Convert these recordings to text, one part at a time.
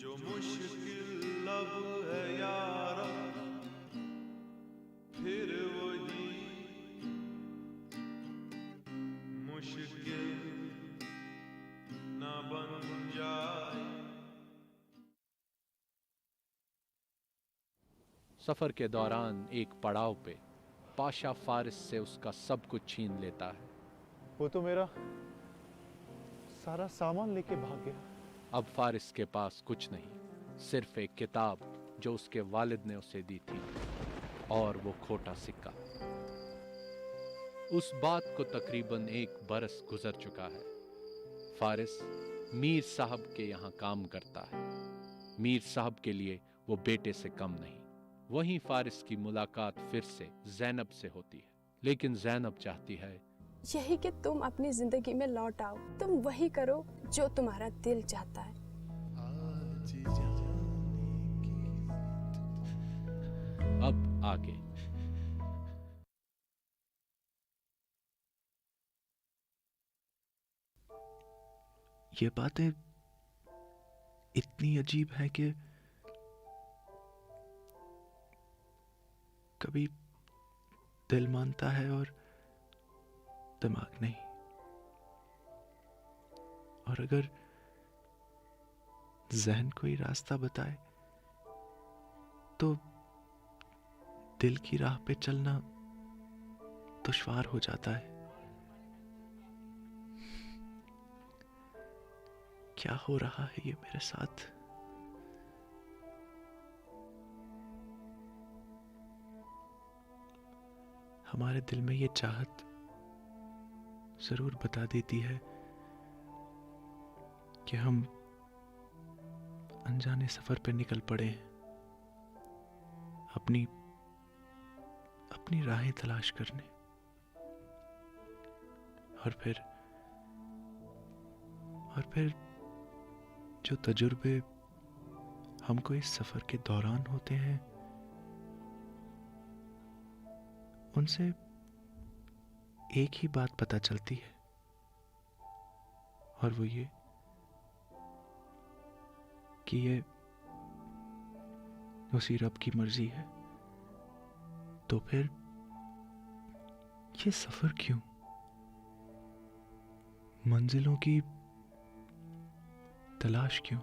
जो मुश्किल लब है यारा, फिर वही मुश्किल ना बन जाए। सफर के दौरान एक पड़ाव पे पाशा फारिस से उसका सब कुछ छीन लेता है। वो तो मेरा सारा सामान लेके भाग गया। अब फारिस के पास कुछ नहीं, सिर्फ एक किताब जो उसके वालिद ने उसे दी थी और वो खोटा सिक्का। उस बात को तकरीबन 1 बरस गुजर चुका है। फारिस मीर साहब के यहाँ काम करता है। मीर साहब के लिए वो बेटे से कम नहीं। वहीं फारिस की मुलाकात फिर से ज़ैनब से होती है, लेकिन ज़ैनब चाहती है यही कि तुम अपनी जिंदगी में लौट आओ, तुम वही करो जो तुम्हारा दिल चाहता है। अब आगे। ये बातें इतनी अजीब है कि कभी दिल मानता है और दिमाग नहीं। और अगर जहन कोई रास्ता बताए तो दिल की राह पे चलना दुश्वार हो जाता है। क्या हो रहा है ये मेरे साथ? हमारे दिल में ये चाहत जरूर बता देती है कि हम अनजाने सफर पे निकल पड़े हैं, अपनी अपनी राहें तलाश करने। और फिर जो तजुर्बे हमको इस सफर के दौरान होते हैं, उनसे एक ही बात पता चलती है, और वो ये कि ये उसी रब की मर्जी है। तो फिर ये सफर क्यों? मंजिलों की तलाश क्यों?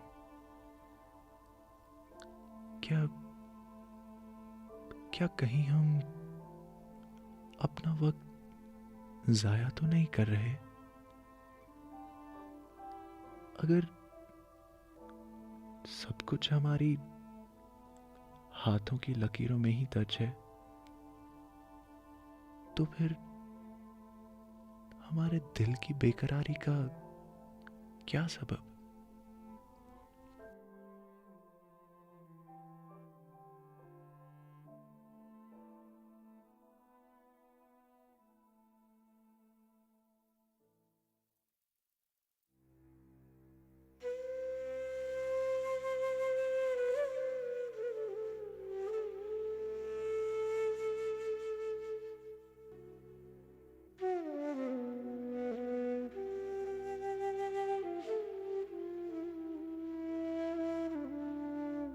क्या कहीं हम अपना वक्त जाया तो नहीं कर रहे? अगर सब कुछ हमारी हाथों की लकीरों में ही दर्ज है, तो फिर हमारे दिल की बेकरारी का क्या सबब?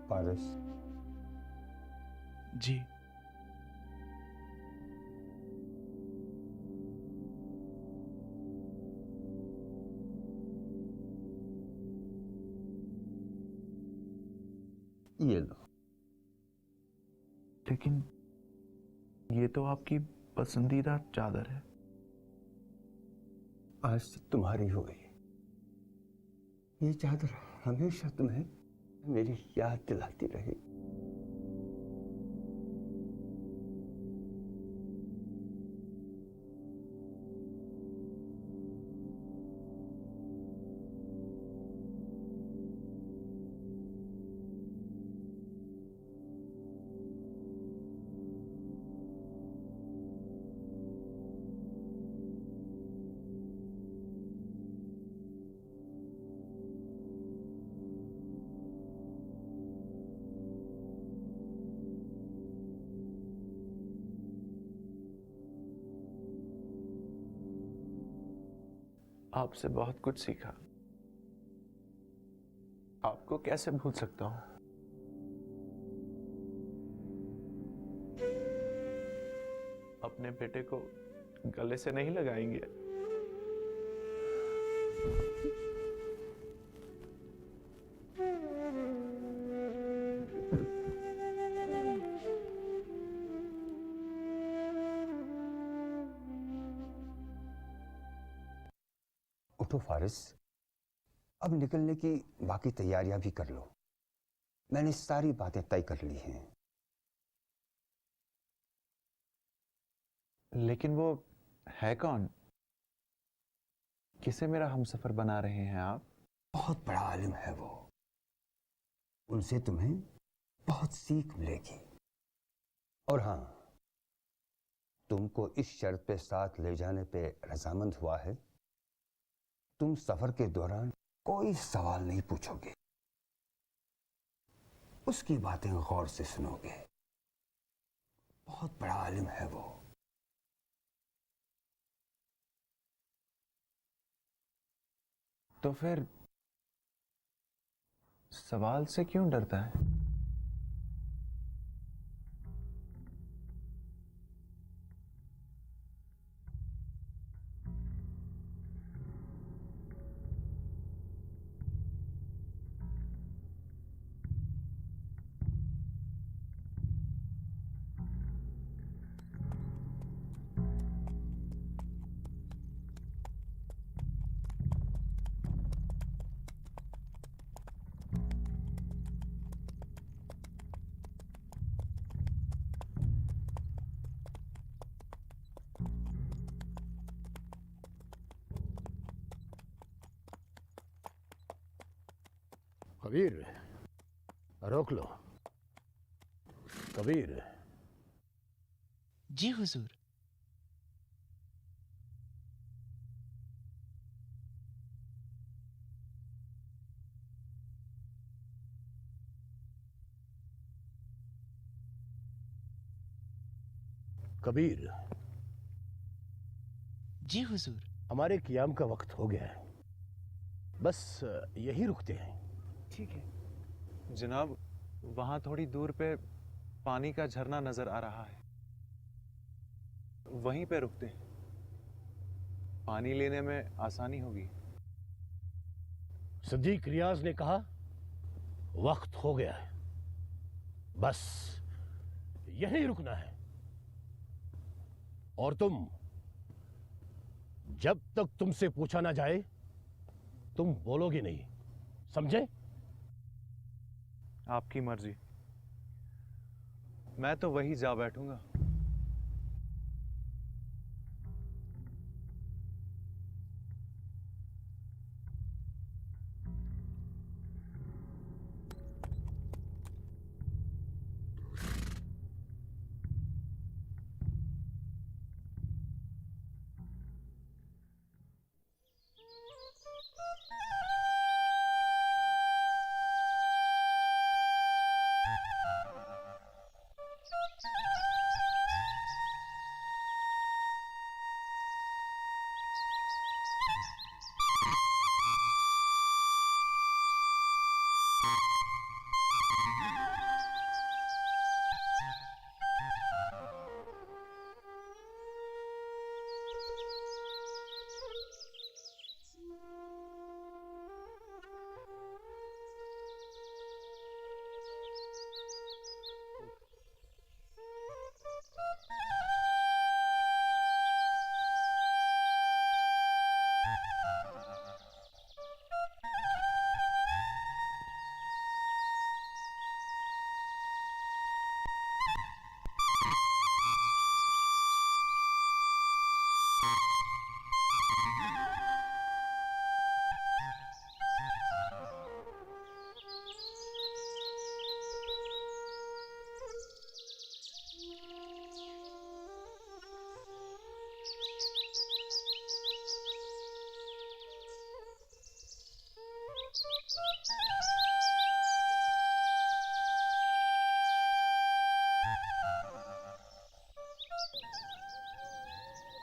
फारिस, जी। ये लो। लेकिन ये तो आपकी पसंदीदा चादर है। आज से तुम्हारी हो गई। ये चादर हमेशा तुम्हें मेरी याद दिलाती रही। आपसे बहुत कुछ सीखा। आपको कैसे भूल सकता हूँ? अपने बेटे को गले से नहीं लगाएंगे? उठो फारिस, अब निकलने की बाकी तैयारियां भी कर लो। मैंने सारी बातें तय कर ली हैं। लेकिन वो है कौन? किसे मेरा हमसफर बना रहे हैं आप? बहुत बड़ा आलिम है वो। उनसे तुम्हें बहुत सीख मिलेगी। और हाँ, तुमको इस शर्त पे साथ ले जाने पे रजामंद हुआ है, तुम सफर के दौरान कोई सवाल नहीं पूछोगे, उसकी बातें गौर से सुनोगे। बहुत बड़ा आलिम है वो। तो फिर सवाल से क्यों डरता है? कबीर, रोक लो। कबीर। जी हुजूर। कबीर, जी हुजूर। हमारे कियाम का वक्त हो गया है, बस यही रुकते हैं। ठीक है जनाब, वहां थोड़ी दूर पे पानी का झरना नजर आ रहा है, वहीं पे रुकते हैं। पानी लेने में आसानी होगी। सिद्दीक रियाज ने कहा वक्त हो गया है, बस यहीं रुकना है। और तुम, जब तक तुमसे पूछा ना जाए तुम बोलोगे नहीं, समझे? आपकी मर्जी, मैं तो वही जा बैठूंगा।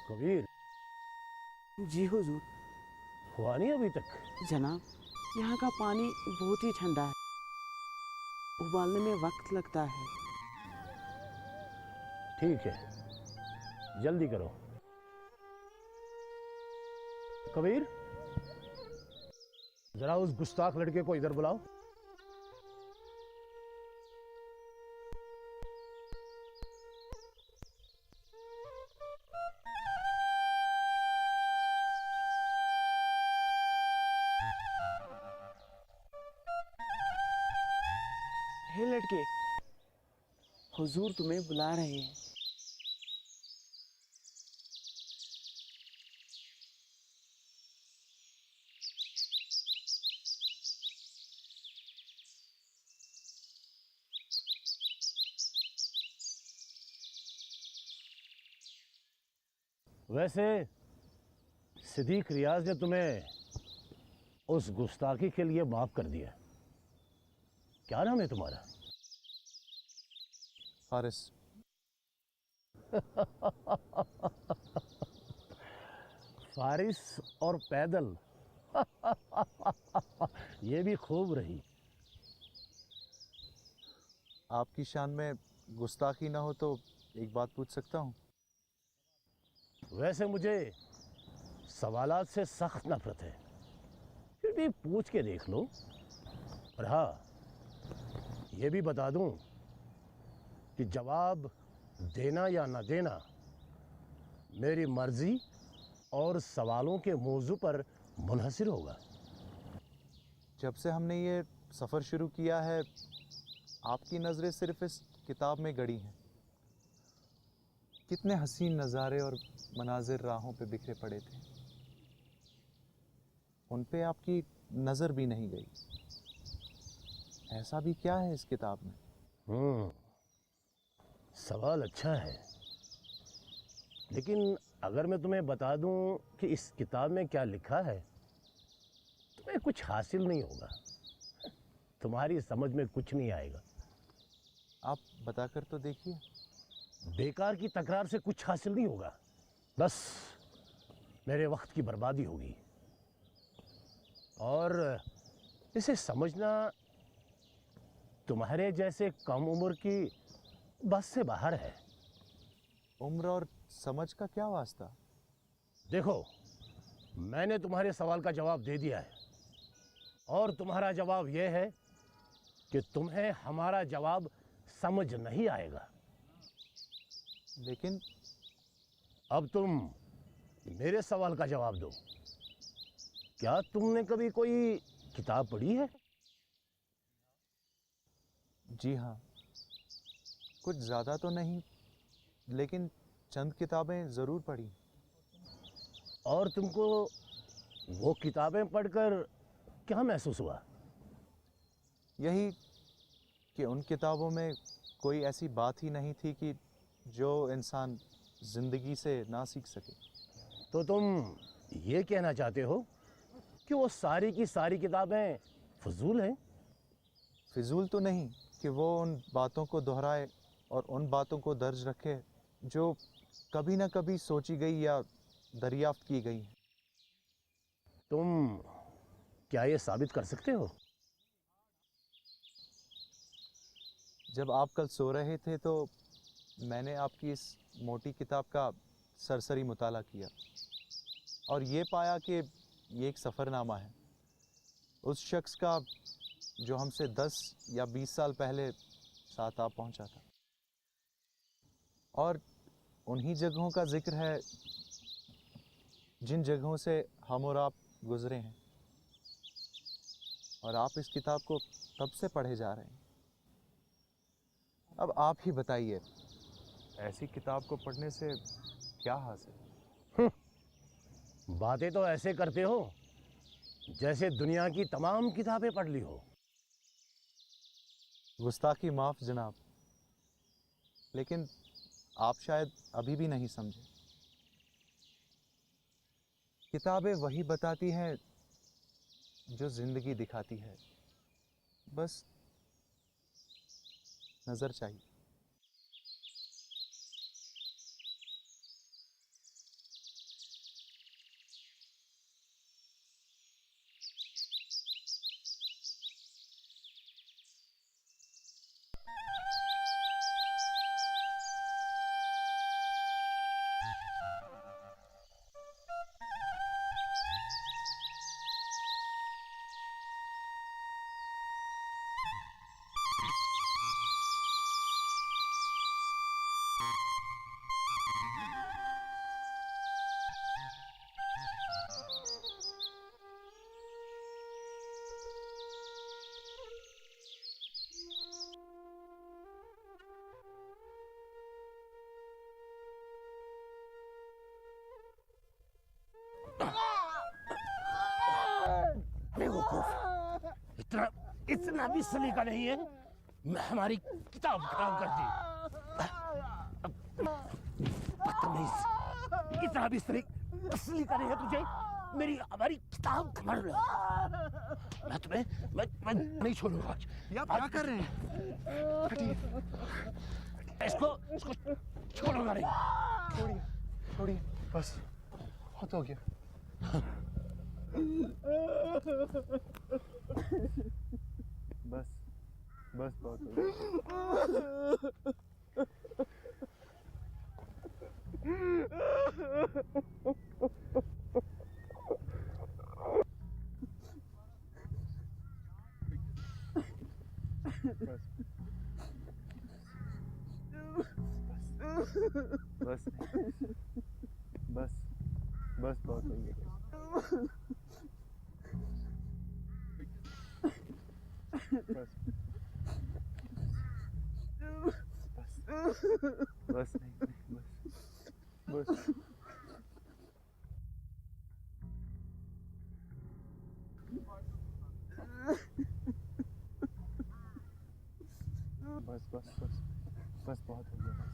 कबीर, जी हुजूर। हुआ नहीं अभी तक? जनाब, यहाँ का पानी बहुत ही ठंडा है, उबालने में वक्त लगता है। ठीक है, जल्दी करो। कबीर, जरा उस गुस्ताख लड़के को इधर बुलाओ। हे लड़के, हुजूर तुम्हें बुला रहे हैं। वैसे सिद्दीक रियाज ने तुम्हें उस गुस्ताखी के लिए माफ कर दिया। क्या नाम है तुम्हारा? फारिस। फारिस और पैदल। ये भी खूब रही। आपकी शान में गुस्ताखी ना हो तो एक बात पूछ सकता हूँ? वैसे मुझे सवालात से सख्त नफरत है, फिर भी पूछ के देख लो। और हाँ, ये भी बता दूं कि जवाब देना या ना देना मेरी मर्जी और सवालों के मौजू पर मुनहसिर होगा। जब से हमने ये सफ़र शुरू किया है, आपकी नज़रें सिर्फ इस किताब में गड़ी हैं। कितने हसीन नज़ारे और मनाजिर राहों पे बिखरे पड़े थे, उन पे आपकी नज़र भी नहीं गई। ऐसा भी क्या है इस किताब में? सवाल अच्छा है, लेकिन अगर मैं तुम्हें बता दूं कि इस किताब में क्या लिखा है, तुम्हें कुछ हासिल नहीं होगा। तुम्हारी समझ में कुछ नहीं आएगा। आप बताकर तो देखिए। बेकार की तकरार से कुछ हासिल नहीं होगा, बस मेरे वक्त की बर्बादी होगी। और इसे समझना तुम्हारे जैसे कम उम्र की बस से बाहर है। उम्र और समझ का क्या वास्ता? देखो, मैंने तुम्हारे सवाल का जवाब दे दिया है, और तुम्हारा जवाब यह है कि तुम्हें हमारा जवाब समझ नहीं आएगा। लेकिन अब तुम मेरे सवाल का जवाब दो। क्या तुमने कभी कोई किताब पढ़ी है? जी हाँ, कुछ ज़्यादा तो नहीं, लेकिन चंद किताबें ज़रूर पढ़ी। और तुमको वो किताबें पढ़कर क्या महसूस हुआ? यही कि उन किताबों में कोई ऐसी बात ही नहीं थी कि जो इंसान ज़िंदगी से ना सीख सके। तो तुम ये कहना चाहते हो कि वो सारी की सारी किताबें फजूल हैं? फिजूल तो नहीं कि वो उन बातों को दोहराए और उन बातों को दर्ज रखे जो कभी ना कभी सोची गई या दरियाफ्त की गई। तुम क्या ये साबित कर सकते हो? जब आप कल सो रहे थे तो मैंने आपकी इस मोटी किताब का सरसरी मुताला किया और ये पाया कि ये एक सफ़रनामा है उस शख्स का जो हमसे 10 या 20 साल पहले साथ आ पहुंचा था। और उन्हीं जगहों का जिक्र है जिन जगहों से हम और आप गुजरे हैं, और आप इस किताब को तब से पढ़े जा रहे हैं। अब आप ही बताइए, ऐसी किताब को पढ़ने से क्या हासिल? बातें तो ऐसे करते हो जैसे दुनिया की तमाम किताबें पढ़ ली हो। गुस्ताखी माफ जनाब, लेकिन आप शायद अभी भी नहीं समझे। किताबें वही बताती हैं जो जिंदगी दिखाती है, बस नजर चाहिए। इतना भी सलीका नहीं है। मैं हमारी किताब खराब कर दी। बदतमीज, इतना भी सलीका नहीं है तुझे। हमारी किताब खबर लो। मैं नहीं छोड़ूंगा आज। आप क्या कर रहे हैं? इसको छोड़ूंगा नहीं। छोड़िए बस, बहुत हो गया। बस बहुत हो गया। बस बस बस बहुत हो गया। बस बस नहीं बस बस बस बस बस बस बहुत हो गया। बस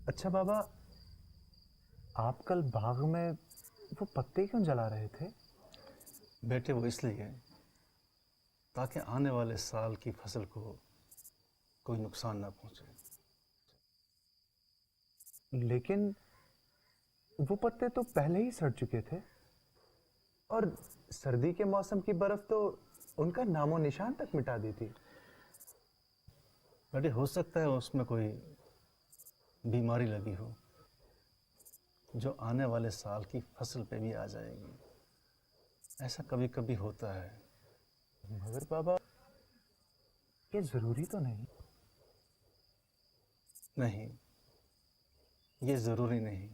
अच्छा बाबा, आप कल बाग में वो पत्ते क्यों जला रहे थे? बेटे वो इसलिए ताकि आने वाले साल की फसल को कोई नुकसान ना पहुंचे। लेकिन वो पत्ते तो पहले ही सड़ चुके थे और सर्दी के मौसम की बर्फ तो उनका नामो निशान तक मिटा दी थी। बेटे हो सकता है उसमें कोई बीमारी लगी हो जो आने वाले साल की फसल पे भी आ जाएगी। ऐसा कभी कभी होता है। मगर बाबा ये जरूरी तो नहीं। नहीं, ये ज़रूरी नहीं,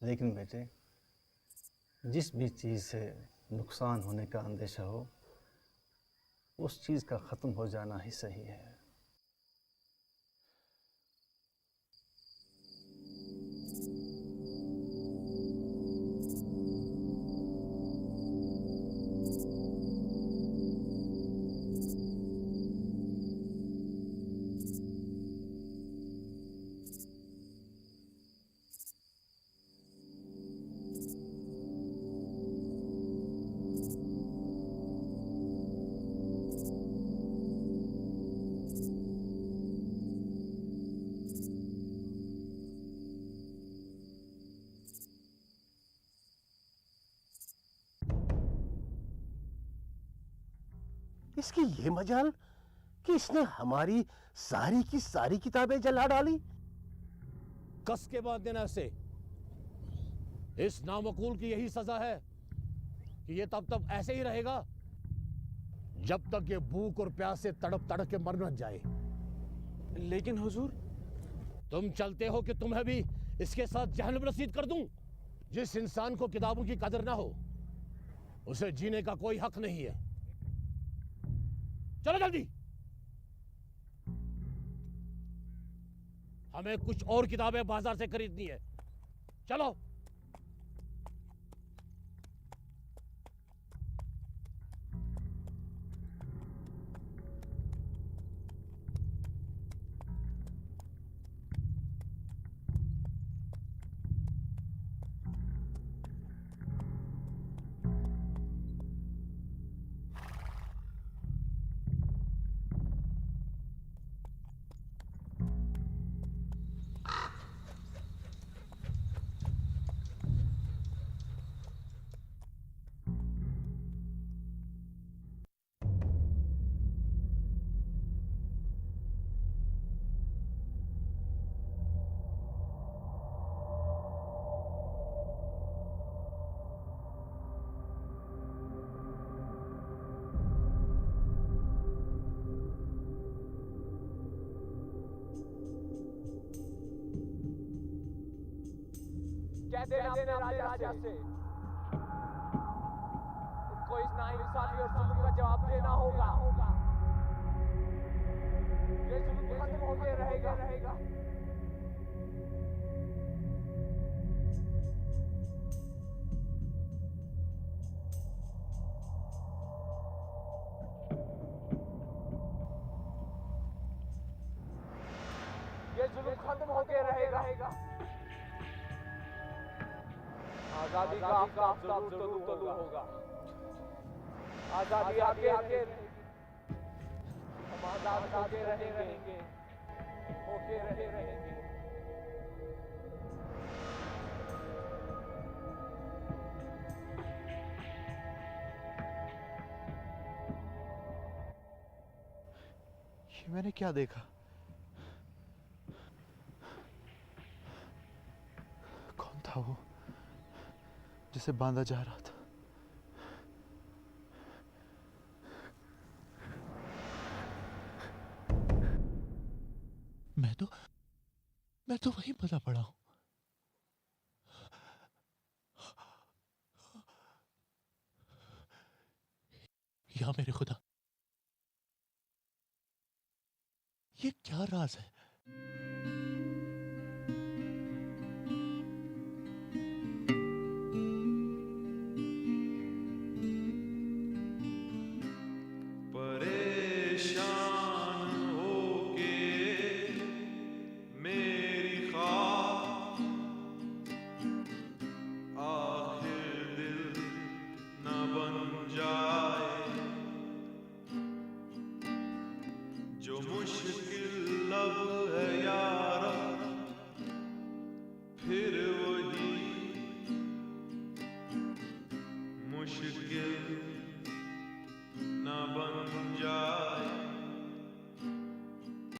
लेकिन बेटे जिस भी चीज़ से नुकसान होने का अंदेशा हो उस चीज़ का ख़त्म हो जाना ही सही है। इसकी ये मजाल कि इसने हमारी सारी की सारी किताबें जला डाली। कस के बाद देना इसे। इस नामकूल की यही सजा है कि ये तब ऐसे ही रहेगा जब तक ये भूख और प्यास से तड़प तड़प के मर न जाए। लेकिन हुजूर, तुम चलते हो कि तुम्हें भी इसके साथ जहन्नम रसीद कर दूं। जिस इंसान को किताबों की कदर ना हो उसे जीने का कोई हक नहीं है। चलो जल्दी, हमें कुछ और किताबें बाजार से खरीदनी है। चलो। कह देना राजा से उनको इस नाइंसाफी और जुल्म का जवाब देना होगा। ये ये जुल्म खत्म होके रहेगा। आजादी का आफताब जरूर होगा। आजादी आके हम आजाद होके रहेंगे। ये मैंने क्या देखा? कौन था वो जिसे बांधा जा रहा था? मैं तो वहीं मरा पड़ा हूं। या मेरे खुदा, ये क्या राज है? परेशान होके मेरी ख्वाब आखिर दिल न बन जाए। जो मुश्किल लब है यारा फिर वही मुश्किल